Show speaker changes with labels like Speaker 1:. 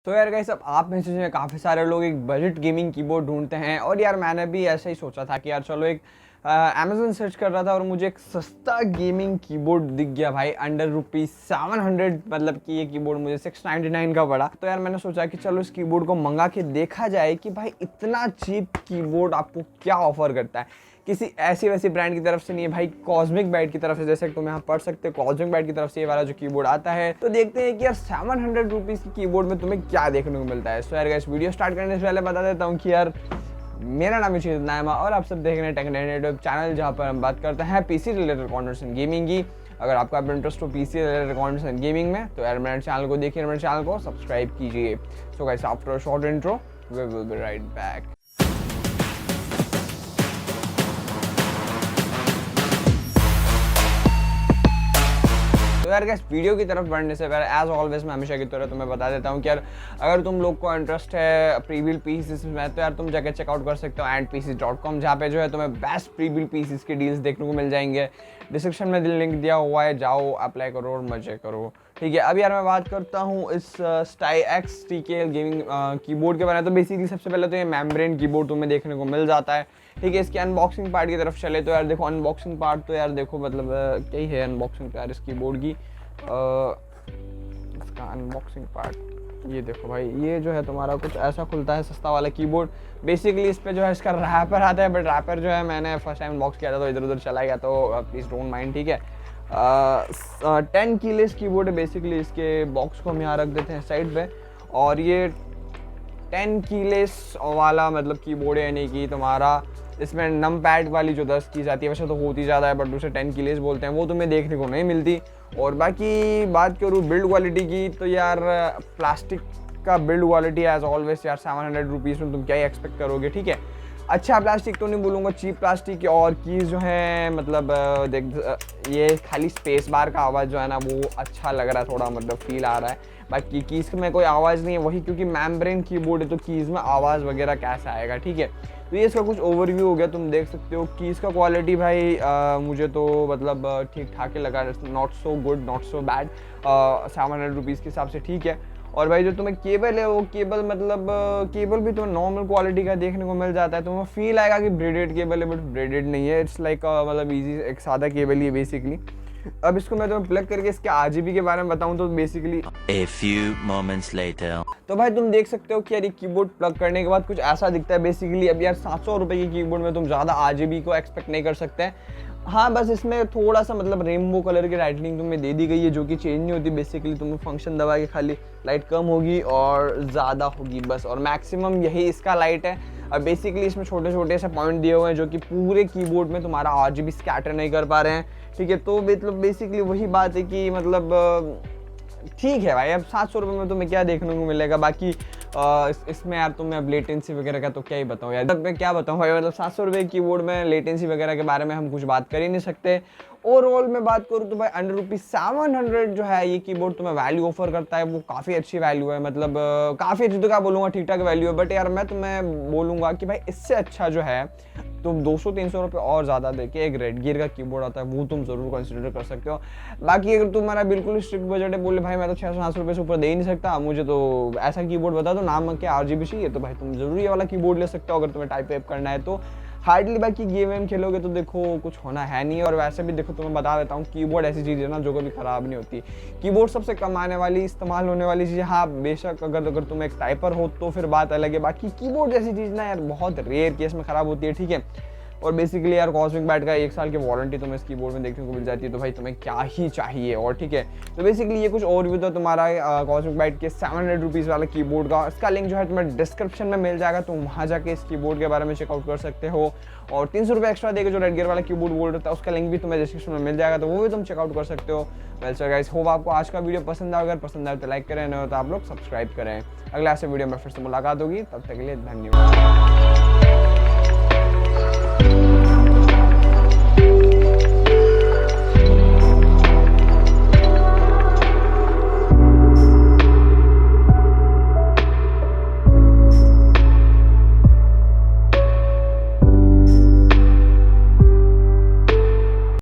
Speaker 1: तो यार गाइस, अब आप में से काफ़ी सारे लोग एक बजट गेमिंग कीबोर्ड ढूंढते हैं और यार मैंने भी ऐसा ही सोचा था कि यार चलो एक अमेज़न सर्च कर रहा था और मुझे एक सस्ता गेमिंग कीबोर्ड दिख गया भाई, अंडर ₹700। मतलब कि ये कीबोर्ड मुझे 699 का पड़ा। तो यार मैंने सोचा कि चलो इस कीबोर्ड को मंगा के देखा जाए कि भाई इतना चीप कीबोर्ड आपको क्या ऑफर करता है। किसी ऐसी वैसी ब्रांड की तरफ से नहीं है भाई, कॉस्मिक बैट की तरफ से, जैसे तुम यहाँ पढ़ सकते हो कॉस्मिक बैट की तरफ से ये वाला जो कीबोर्ड आता है। तो देखते हैं कि यार 700 रुपीज़ की कीबोर्ड में तुम्हें क्या देखने को मिलता है। सो यार गाइस, वीडियो स्टार्ट करने से पहले बता देता हूँ कि यार मेरा नाम है नायमा और आप सब देख रहे हैं टेक यूट्यूब चैनल, जहाँ पर हम बात करते हैं PC related contents and gaming की। अगर आपका इंटरेस्ट हो PC related contents and gaming में तो यार मेरे चैनल को देखिए, मेरे चैनल को सब्सक्राइब कीजिए। So guys, after a short intro we will be right back. तो यार गाइस, वीडियो की तरफ बढ़ने से पहले एज ऑलवेज मैं हमेशा की तरह तुम्हें बता देता हूँ कि यार अगर तुम लोग को इंटरेस्ट है प्रीबिल्ड पीसीस में तो यार तुम जाकर चेकआउट कर सकते हो andpieces.com, जहाँ पे जो है तुम्हें बेस्ट प्रीबिल्ड पीसीस के डील्स देखने को मिल जाएंगे। डिस्क्रिप्शन में लिंक दिया हुआ है, जाओ अप्लाई करो और मजे करो। ठीक है, अब यार मैं बात करता हूँ इस StyX TKL गेमिंग कीबोर्ड के बारे में। तो बेसिकली सबसे पहले तो ये मेम्ब्रेन कीबोर्ड तुम्हें देखने को मिल जाता है। ठीक है, इसके अनबॉक्सिंग पार्ट की तरफ चले तो यार देखो अनबॉक्सिंग पार्ट तो यार देखो मतलब क्या ही है अनबॉक्सिंग यार इस कीबोर्ड की। इसका अनबॉक्सिंग पार्ट ये देखो भाई, ये जो है तुम्हारा कुछ ऐसा खुलता है सस्ता वाला कीबोर्ड। बेसिकली इस पे जो है इसका रैपर आता है, बट रैपर जो है मैंने फर्स्ट टाइम अनबॉक्स किया था तो इधर उधर चला गया, तो प्लीज़ डोंट माइंड। ठीक है, 10 कीलेस कीबोर्ड है बेसिकली। इसके बॉक्स को हम यहाँ रख देते हैं साइड पे, और ये 10 कीलेस वाला मतलब कीबोर्ड है, यानी कि तुम्हारा इसमें नम पैड वाली जो 10 कीज आती है वैसे तो होती ज़्यादा है, बट उसे 10 कीलेस बोलते हैं, वो तुम्हें देखने को नहीं मिलती। और बाकी बात करूँ बिल्ड क्वालिटी की तो यार प्लास्टिक का बिल्ड क्वालिटी एज ऑलवेज यार 700 रुपीज़ में तुम क्या ही एक्सपेक्ट करोगे। ठीक है, अच्छा प्लास्टिक तो नहीं बोलूँगा, चीप प्लास्टिक। और कीज़ जो है मतलब देख ये खाली स्पेस बार का आवाज़ जो है ना वो अच्छा लग रहा है, थोड़ा मतलब फील आ रहा है। बाकी कीज़ में कोई आवाज़ नहीं है, वही क्योंकि मेम्ब्रेन कीबोर्ड है तो कीज़ में आवाज़ वगैरह कैसा आएगा। ठीक है, तो ये इसका कुछ ओवरव्यू हो गया, तुम देख सकते हो। कीज़ का क्वालिटी भाई मुझे तो मतलब ठीक ठाक ही लगा, not so good not so bad, 700 rupees के हिसाब से ठीक है। और भाई जो तुम्हें केबल है वो केबल मतलब केबल भी तुम्हें नॉर्मल क्वालिटी का देखने को मिल जाता है, तुम्हें फील आएगा कि ब्रेडेड केबल है, बट ब्रेडेड नहीं है। इट्स लाइक मतलब ईजी एक सादा केबल ही है बेसिकली। अब इसको मैं तुम्हें प्लग करके इसके RGB के बारे में बताऊं तो basically
Speaker 2: A few moments later.
Speaker 1: तो भाई तुम देख सकते हो कि यार ये कीबोर्ड प्लग करने के बाद कुछ ऐसा दिखता है बेसिकली। अब यार 700 रुपये की कीबोर्ड में तुम ज़्यादा RGB को एक्सपेक्ट नहीं कर सकते। हाँ, बस इसमें थोड़ा सा मतलब रेनबो कलर की लाइटनिंग तुम्हें दे दी गई है जो कि चेंज नहीं होती। बेसिकली तुम्हें फंक्शन दबा के खाली लाइट कम होगी और ज़्यादा होगी बस, और मैक्सिमम यही इसका लाइट है। अब बेसिकली इसमें छोटे छोटे से पॉइंट दिए हुए हैं जो कि पूरे कीबोर्ड में तुम्हारा RGB स्कैटर नहीं कर पा रहे हैं। ठीक है, तो मतलब बेसिकली वही बात है कि मतलब ठीक है भाई, अब 700 रुपये में तुम्हें क्या देखने को मिलेगा। बाकी इसमें यार तुम्हें अब लेटेंसी वगैरह का तो क्या ही बताऊँ यार, तब मैं क्या बताऊँ भाई, मतलब 700 रुपये कीबोर्ड में लेटेंसी वगैरह के बारे में हम कुछ बात कर ही नहीं सकते। ओवरऑल मैं बात करूँ तो भाई अंडर ₹700 जो है ये कीबोर्ड तुम्हें वैल्यू ऑफर करता है, वो काफ़ी अच्छी वैल्यू है। मतलब काफ़ी अच्छी तो क्या बोलूँगा, ठीक ठाक वैल्यू है। बट यार मैं तुम्हें बोलूँगा कि भाई इससे अच्छा जो है तुम 200-300 रुपये और ज़्यादा देके एक रेड गियर का कीबोर्ड आता है वो तुम ज़रूर कंसिडर कर सकते हो। बाकी अगर तुम्हारा बिल्कुल स्ट्रिक्ट बजट है, बोले भाई मैं तो 600-700 रुपये से ऊपर दे ही नहीं सकता, मुझे तो ऐसा कीबोर्ड बता दो नाम के RGB चाहिए, तो भाई तुम ज़रूर ये वाला कीबोर्ड ले सकते हो अगर तुम्हें टाइप वाइप करना है तो। हार्डली बाकी गेम वेम खेलोगे तो देखो कुछ होना है नहीं। और वैसे भी देखो तुम्हें बता देता हूँ, कीबोर्ड ऐसी चीज़ है ना जो कभी ख़राब नहीं होती। कीबोर्ड सबसे कम आने वाली इस्तेमाल होने वाली चीज़। हाँ बेशक अगर तुम एक टाइपर हो तो फिर बात अलग है, बाकी कीबोर्ड जैसी चीज़ ना यार बहुत रेयर केस में ख़राब होती है। ठीक है, और बेसिकली यार कॉस्मिक बैट का 1 साल की वारंटी तुम्हें इस कीबोर्ड में देखने को मिल जाती है, तो भाई तुम्हें क्या ही चाहिए। और ठीक है, तो बेसिकली ये कुछ ओवरव्यू था तुम्हारा कॉस्मिक बैट के 700 रुपीज़ वाला कीबोर्ड का। इसका लिंक जो है तुम्हें डिस्क्रिप्शन में मिल जाएगा, तुम वहाँ जाके इस कीबोर्ड के बारे में चेकआउट कर सकते हो। और 300 रुपये एक्स्ट्रा देकर जो रेड गियर वाला कीबोर्ड बोल रहा था उसका लिंक भी तुम्हें डिस्क्रिप्शन में मिल जाएगा, तो वो भी तुम चेकआउट कर सकते हो। वेल सर गाइस, होप आपको आज का वीडियो पसंद आया। अगर पसंद आए तो लाइक करें, नहीं हो तो आप लोग सब्सक्राइब करें। अगला ऐसे वीडियो में फिर से मुलाकात होगी, तब तक के लिए धन्यवाद।